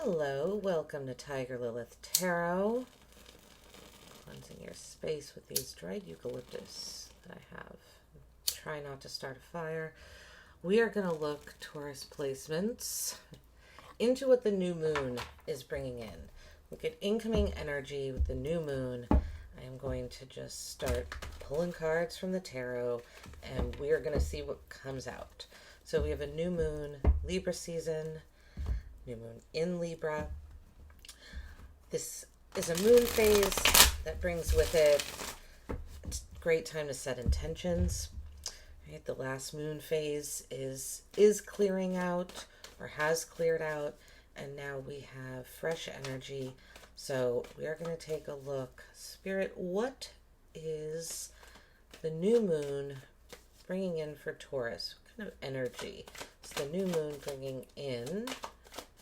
Hello, welcome to Tiger Lilith Tarot. Cleansing your space with these dried eucalyptus that I have. Try not to start a fire. We are going to look, Taurus placements, into what the new moon is bringing in. Look at incoming energy with the new moon. I am going to just start pulling cards from the tarot, and we are going to see what comes out. So we have a new moon, Libra season, new moon in Libra. This is a moon phase that brings with it a great time to set intentions. Right? The last moon phase is clearing out or has cleared out, and now we have fresh energy. So we are going to take a look. Spirit, what is the new moon bringing in for Taurus? What kind of energy is the new moon bringing in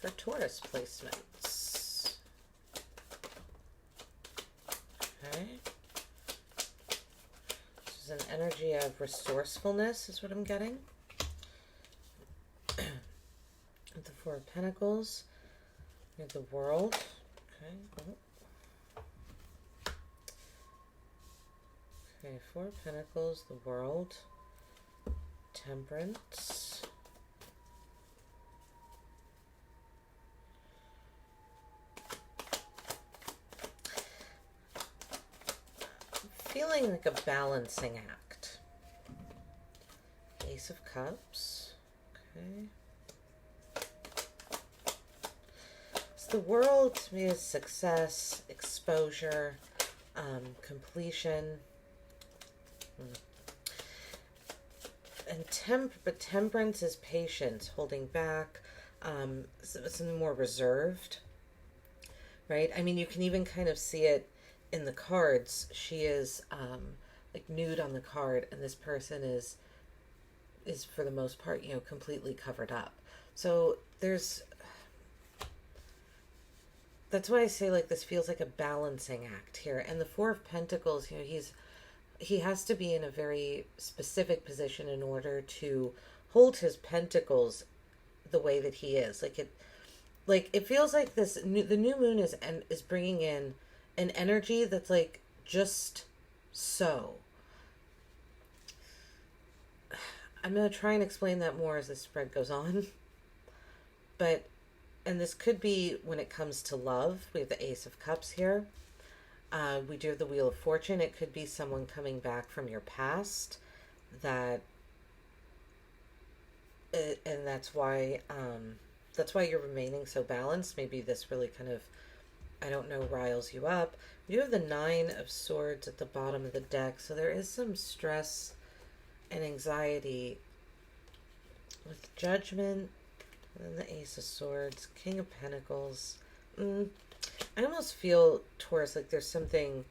for Taurus placements? Okay. This is an energy of resourcefulness, is what I'm getting. With the Four of Pentacles, we have the World. Okay. Okay, Four of Pentacles, the World, Temperance. Feeling like a balancing act. Ace of Cups. Okay. So the World to me is success, exposure, completion. And but Temperance is patience, holding back, something more reserved, right? I mean, you can even kind of see it in the cards. She is like nude on the card, and this person is for the most part, completely covered up. So that's why I say, like, this feels like a balancing act here. And the Four of Pentacles, he has to be in a very specific position in order to hold his pentacles the way that he is. It feels like the new moon is bringing in an energy that's like just so. I'm going to try and explain that more as the spread goes on. And this could be when it comes to love. We have the Ace of Cups here. We do have the Wheel of Fortune. It could be someone coming back from your past and that's why you're remaining so balanced. Maybe this really kind of, I don't know, riles you up. You have the Nine of Swords at the bottom of the deck, so there is some stress and anxiety with Judgment, and then the Ace of Swords, King of Pentacles. I almost feel, Taurus, like there's something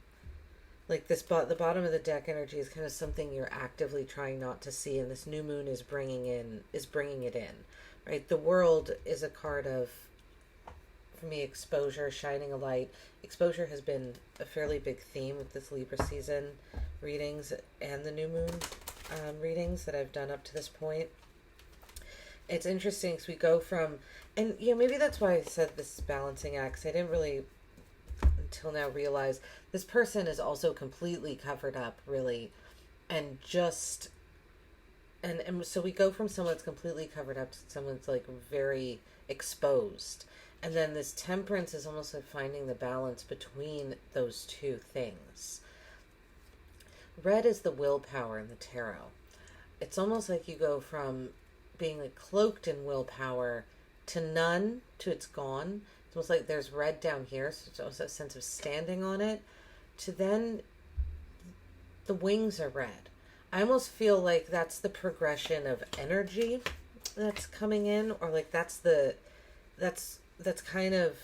like this, the bottom of the deck energy is kind of something you're actively trying not to see, and this new moon is bringing it in, right? The World is a card of, for me, exposure, shining a light. Exposure has been a fairly big theme with this Libra season readings and the new moon readings that I've done up to this point. It's interesting because we go from, and maybe that's why I said this balancing act, 'cause I didn't really until now realize this person is also completely covered up, really, and so we go from someone that's completely covered up to someone that's like very exposed. And then this Temperance is almost like finding the balance between those two things. Red is the willpower in the tarot. It's almost like you go from being like cloaked in willpower to none to it's gone. It's almost like there's red down here, so it's also a sense of standing on it, to then the wings are red. I almost feel like that's the progression of energy that's coming in, or like that's kind of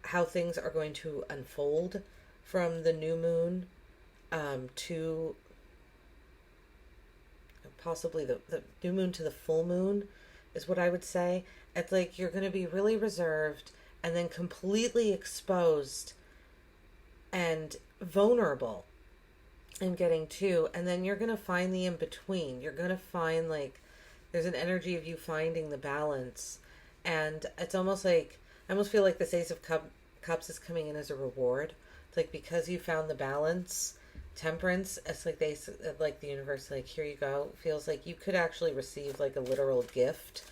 how things are going to unfold from the new moon to possibly the new moon to the full moon is what I would say. It's like you're going to be really reserved and then completely exposed and vulnerable and getting to, and then you're going to find the in-between. You're going to find, like, there's an energy of you finding the balance, and it's almost like I almost feel like this Ace of Cups is coming in as a reward. It's like because you found the balance, Temperance, it's like like the universe, like here you go. Feels like you could actually receive like a literal gift,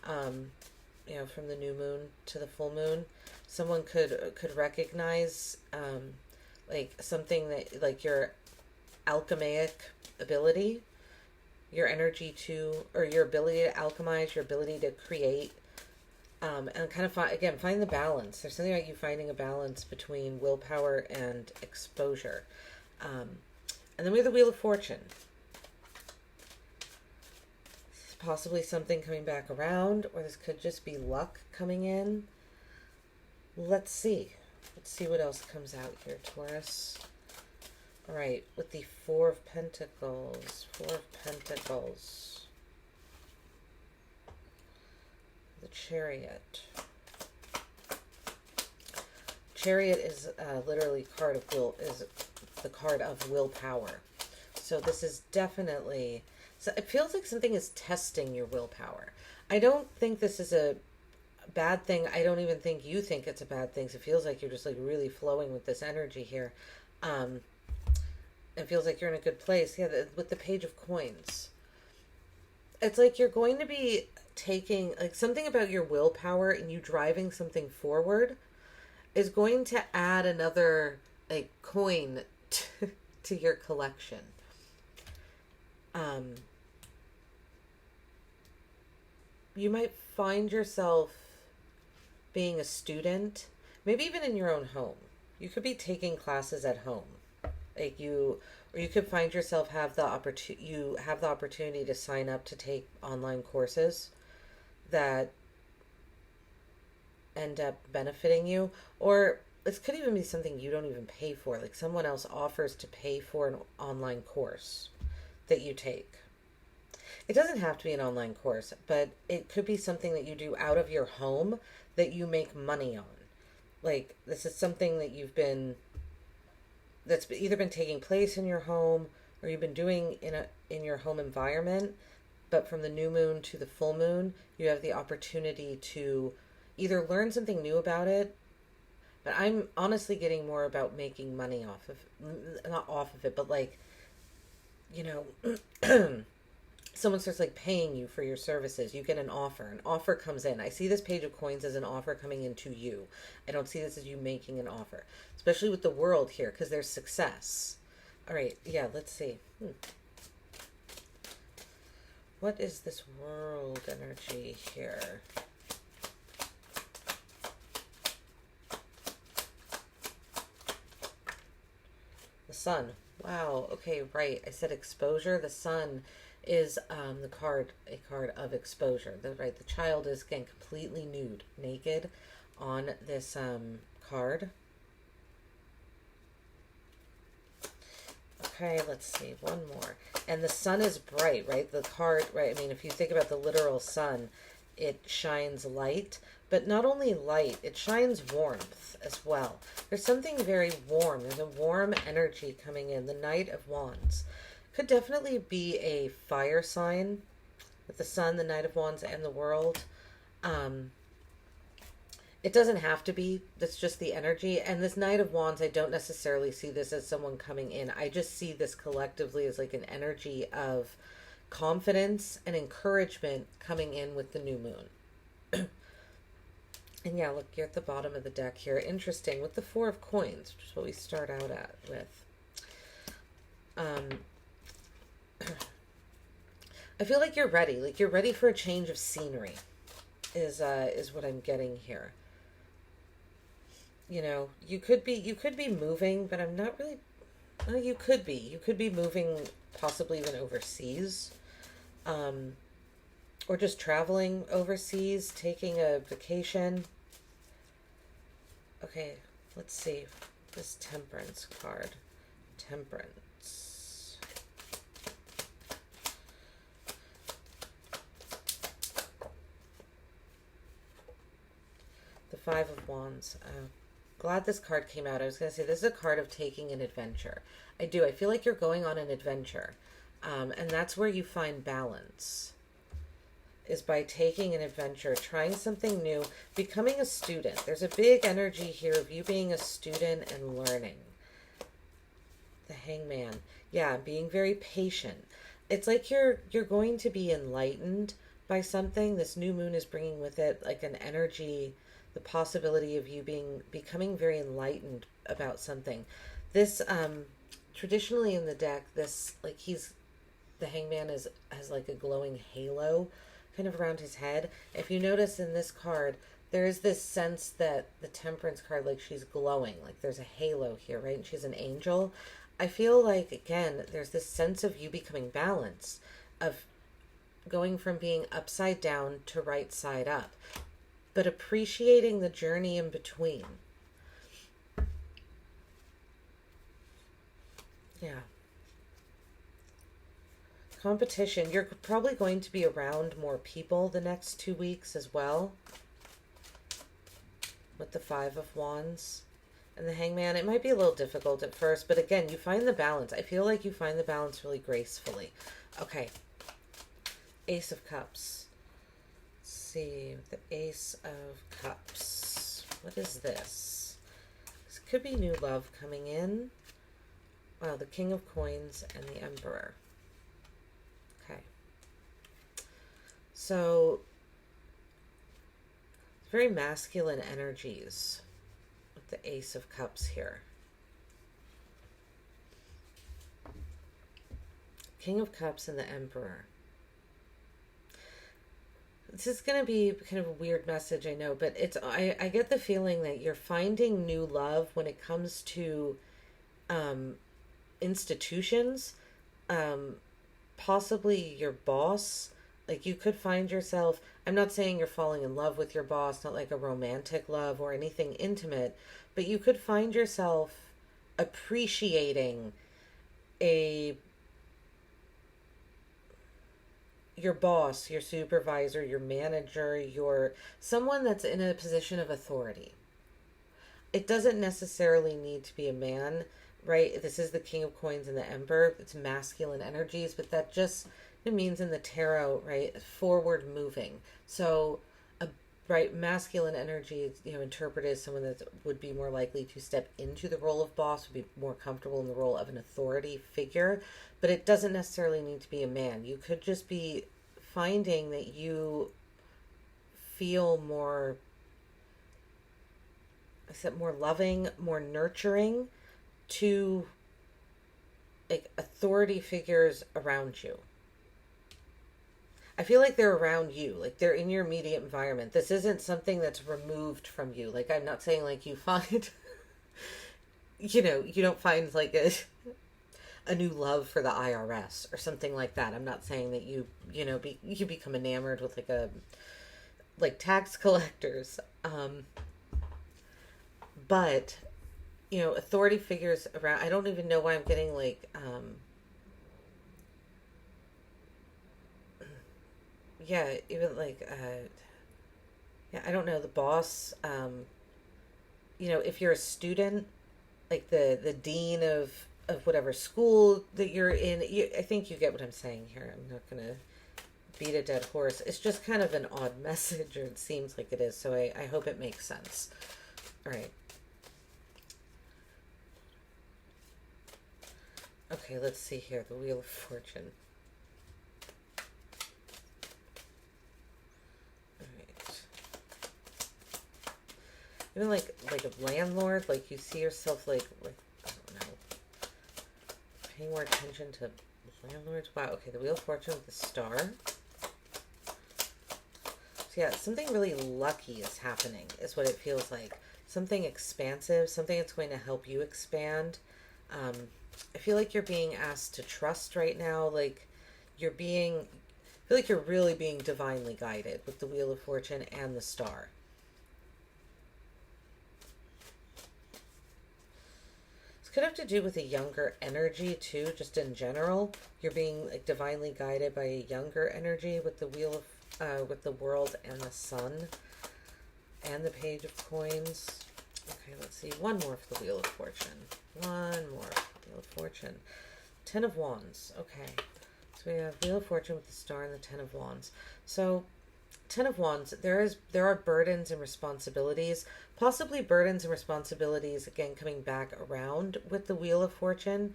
you know, from the new moon to the full moon. Someone could recognize like something that like your alchemic ability, your energy to, or your ability to alchemize, your ability to create, and kind of find the balance. There's something about you finding a balance between willpower and exposure. And then we have the Wheel of Fortune. This is possibly something coming back around, or this could just be luck coming in. Let's see. Let's see what else comes out here, Taurus. All right, with the Four of Pentacles. Four of Pentacles. The Chariot. Chariot is literally the card of willpower. So this is definitely, so it feels like something is testing your willpower. I don't think this is a bad thing. I don't even think you think it's a bad thing. So it feels like you're just like really flowing with this energy here. It feels like you're in a good place. Yeah, with the Page of Coins. It's like you're going to be taking, like something about your willpower and you driving something forward is going to add another like coin to your collection. You might find yourself being a student, maybe even in your own home. You could be taking classes at home. Like or you could find yourself have the opportunity to sign up to take online courses that end up benefiting you, or this could even be something you don't even pay for. Like someone else offers to pay for an online course that you take. It doesn't have to be an online course, but it could be something that you do out of your home that you make money on. Like this is something that that's either been taking place in your home or you've been doing in your home environment, but from the new moon to the full moon, you have the opportunity to either learn something new about it, but I'm honestly getting more about making money not off of it, but like, you know, someone starts like paying you for your services. You get an offer comes in. I see this Page of Coins as an offer coming into you. I don't see this as you making an offer, especially with the World here, because there's success. All right, yeah, let's see. What is this World energy here? The Sun. Wow. Okay, right. I said exposure. The Sun is a card of exposure. The child is again completely naked on this card. Okay, let's see, one more. And the sun is bright, right? The card, right? I mean, if you think about the literal sun, it shines light, but not only light, it shines warmth as well. There's something very warm. There's a warm energy coming in. The Knight of Wands could definitely be a fire sign with the sun, the Knight of Wands, and the World. It doesn't have to be. That's just the energy. And this Knight of Wands, I don't necessarily see this as someone coming in. I just see this collectively as like an energy of confidence and encouragement coming in with the new moon. And yeah, look, you're at the bottom of the deck here. Interesting. With the Four of Coins, which is what we start out with. I feel like you're ready. Like you're ready for a change of scenery is what I'm getting here. You know, you could be moving, but I'm not really. Well, you could be moving, possibly even overseas, or just traveling overseas, taking a vacation. Okay, let's see this Temperance card. Temperance. The Five of Wands. Glad this card came out. I was going to say this is a card of taking an adventure. I feel like you're going on an adventure. And that's where you find balance. is by taking an adventure, trying something new, becoming a student. There's a big energy here of you being a student and learning. The Hangman. Yeah, being very patient. It's like you're going to be enlightened by something. This new moon is bringing with it like an energy, the possibility of you becoming very enlightened about something. This traditionally in the deck, this like the Hangman has like a glowing halo kind of around his head. If you notice in this card, there is this sense that the Temperance card, like she's glowing, like there's a halo here, right? And she's an angel. I feel like, again, there's this sense of you becoming balanced, of going from being upside down to right side up, but appreciating the journey in between. Yeah. Competition. You're probably going to be around more people the next 2 weeks as well. With the Five of Wands and the Hangman. It might be a little difficult at first, but again, you find the balance. I feel like you find the balance really gracefully. Okay. Ace of Cups. Let's see. The Ace of Cups. What is this? This could be new love coming in. Wow, the King of Coins and the Emperor. Okay. So, very masculine energies with the Ace of Cups here. King of Cups and the Emperor. This is going to be kind of a weird message, I know, but I get the feeling that you're finding new love when it comes to institutions, possibly your boss. Like you could find yourself, I'm not saying you're falling in love with your boss, not like a romantic love or anything intimate, but you could find yourself appreciating your boss, your supervisor, your manager, your someone that's in a position of authority. It doesn't necessarily need to be a man, right? This is the King of Coins and the Emperor. It's masculine energies, but that just it means in the tarot, right? Forward moving. So, right, masculine energy is, interpreted as someone that would be more likely to step into the role of boss, would be more comfortable in the role of an authority figure. But it doesn't necessarily need to be a man. You could just be finding that you feel more loving, more nurturing to like authority figures around you. I feel like they're around you, like they're in your immediate environment. This isn't something that's removed from you. Like I'm not saying like you find, you don't find like a new love for the IRS or something like that. I'm not saying that you become enamored with like tax collectors. But authority figures around. I don't even know why I'm getting like even like I don't know, the boss, if you're a student, like the dean of whatever school that you're in, I think you get what I'm saying here. I'm not going to beat a dead horse. It's just kind of an odd message, or it seems like it is, so I hope it makes sense. All right. Okay, let's see here. The Wheel of Fortune. Even like a landlord, like you see yourself like I don't know, paying more attention to landlords. Wow, okay, the Wheel of Fortune with the Star. So yeah, something really lucky is happening, is what it feels like. Something expansive, something that's going to help you expand. I feel like you're being asked to trust right now, like I feel like you're really being divinely guided with the Wheel of Fortune and the Star. Could have to do with a younger energy too, just in general. You're being like divinely guided by a younger energy with the Wheel of with the World and the Sun and the Page of Coins. Okay, let's see, one more for the Wheel of Fortune. One more for the Wheel of Fortune. Ten of Wands. Okay, so we have Wheel of Fortune with the Star and the Ten of Wands. So Ten of Wands, there are burdens and responsibilities, possibly burdens and responsibilities, again, coming back around with the Wheel of Fortune.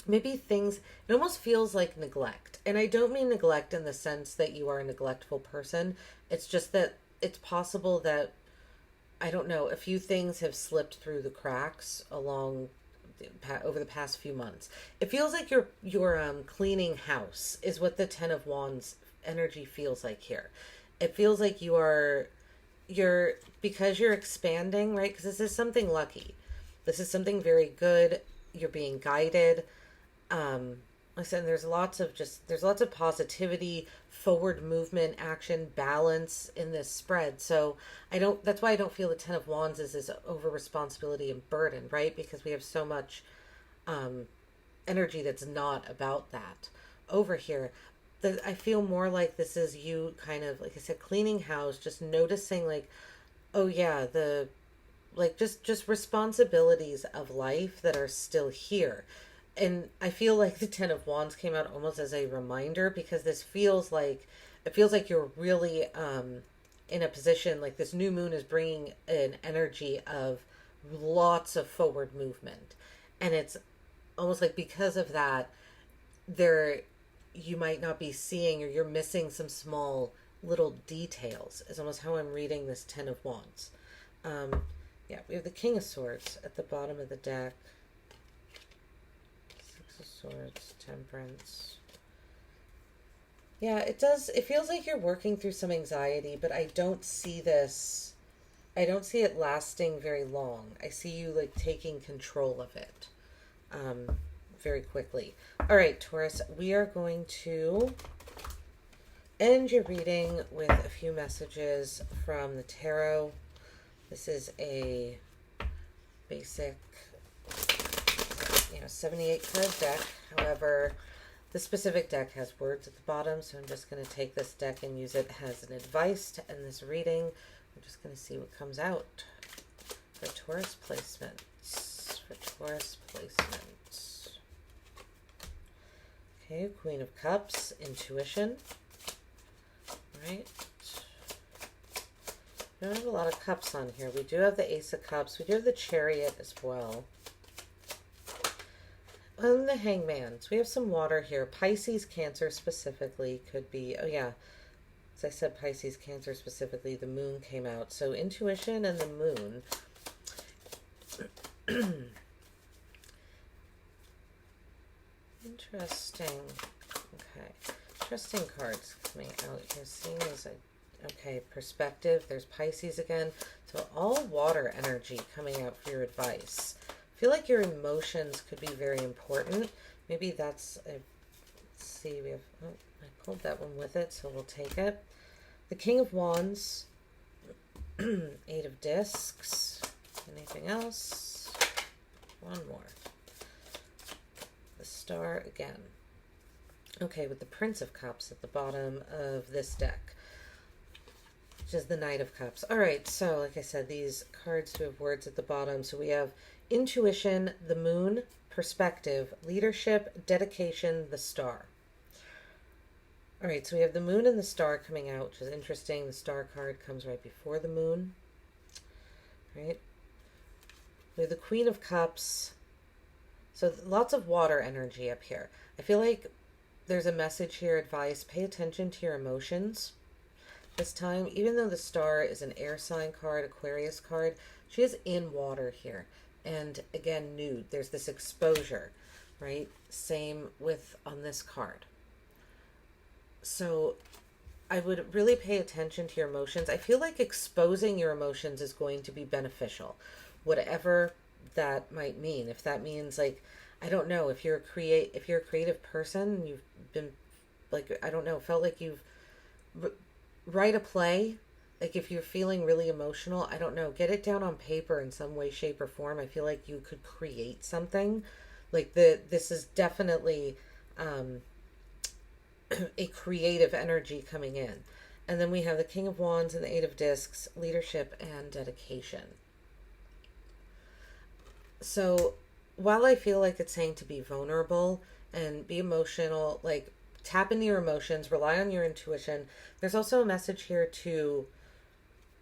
Maybe things, it almost feels like neglect. And I don't mean neglect in the sense that you are a neglectful person. It's just that it's possible that, I don't know, a few things have slipped through the cracks over the past few months. It feels like you're cleaning house is what the Ten of Wands energy feels like here. It feels like you're because you're expanding, right? Because this is something lucky. This is something very good. You're being guided. Listen, there's lots of positivity, forward movement, action, balance in this spread. So that's why I don't feel the Ten of Wands is this over responsibility and burden, right? Because we have so much, energy that's not about that over here. I feel more like this is you kind of, like I said, cleaning house, just noticing like, oh yeah, just responsibilities of life that are still here. And I feel like the Ten of Wands came out almost as a reminder, because it feels like you're really in a position, like this new moon is bringing an energy of lots of forward movement. And it's almost like because of that, you might not be seeing, or you're missing some small little details, is almost how I'm reading this Ten of Wands. Yeah, we have the King of Swords at the bottom of the deck. Swords, Temperance. Yeah, it does. It feels like you're working through some anxiety, but I don't see it lasting very long. I see you like taking control of it very quickly. All right, Taurus, we are going to end your reading with a few messages from the tarot. This is a basic 78 card deck. However, the specific deck has words at the bottom, so I'm just going to take this deck and use it as an advice to end this reading. I'm just going to see what comes out for Taurus placements. Okay, Queen of Cups, intuition. All right. We don't have a lot of cups on here. We do have the Ace of Cups. We do have the Chariot as well. And the Hangman. So we have some water here. Pisces, Cancer specifically could be, oh yeah, as I said, Pisces, Cancer specifically, the moon came out. So intuition and the moon. Interesting. Okay. Interesting cards coming out here. Seeing as okay, perspective. There's Pisces again. So all water energy coming out for your advice. I feel like your emotions could be very important. Maybe that's, let's see, we have, oh, I pulled that one with it, so we'll take it. The King of Wands, Eight of Discs, anything else? One more. The Star again. Okay, with the Prince of Cups at the bottom of this deck, which is the Knight of Cups. All right, so like I said, these cards do have words at the bottom. So we have intuition, the moon, perspective, leadership, dedication, the Star. All right, so we have the moon and the star coming out, which is interesting. The Star card comes right before the moon. All right. We have the Queen of Cups. So lots of water energy up here. I feel like there's a message here, advice. Pay attention to your emotions this time. Even though the Star is an air sign card, Aquarius card, she is in water here. And again, nude. There's this exposure, right? Same with on this card. So I would really pay attention to your emotions. I feel like exposing your emotions is going to be beneficial, whatever that might mean. If that means, like, I don't know, if you're a creative person, you've been, like, I don't know, felt like you've write a play. Like if you're feeling really emotional, I don't know, get it down on paper in some way, shape, or form. I feel like you could create something. Like this is definitely a creative energy coming in. And then we have the King of Wands and the Eight of Discs, leadership and dedication. So while I feel like it's saying to be vulnerable and be emotional, like tap into your emotions, rely on your intuition. There's also a message here to,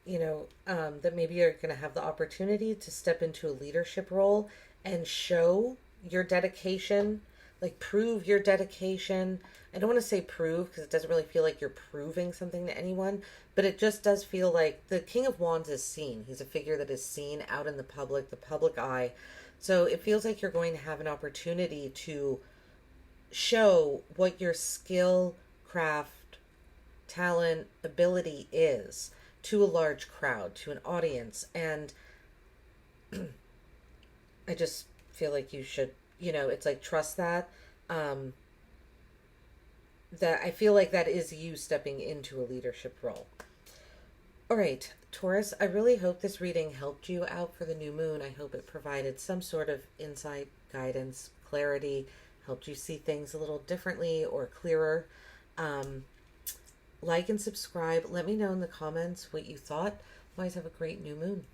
that maybe you're going to have the opportunity to step into a leadership role and show your dedication, like prove your dedication. I don't want to say prove because it doesn't really feel like you're proving something to anyone, but it just does feel like the King of Wands is seen. He's a figure that is seen out in the public eye. So it feels like you're going to have an opportunity to show what your skill, craft, talent, ability is to a large crowd, to an audience. And I just feel like you should, it's like trust that. That I feel like that is you stepping into a leadership role. All right, Taurus, I really hope this reading helped you out for the new moon. I hope it provided some sort of insight, guidance, clarity, helped you see things a little differently or clearer. Like and subscribe. Let me know in the comments what you thought. Otherwise, have a great new moon.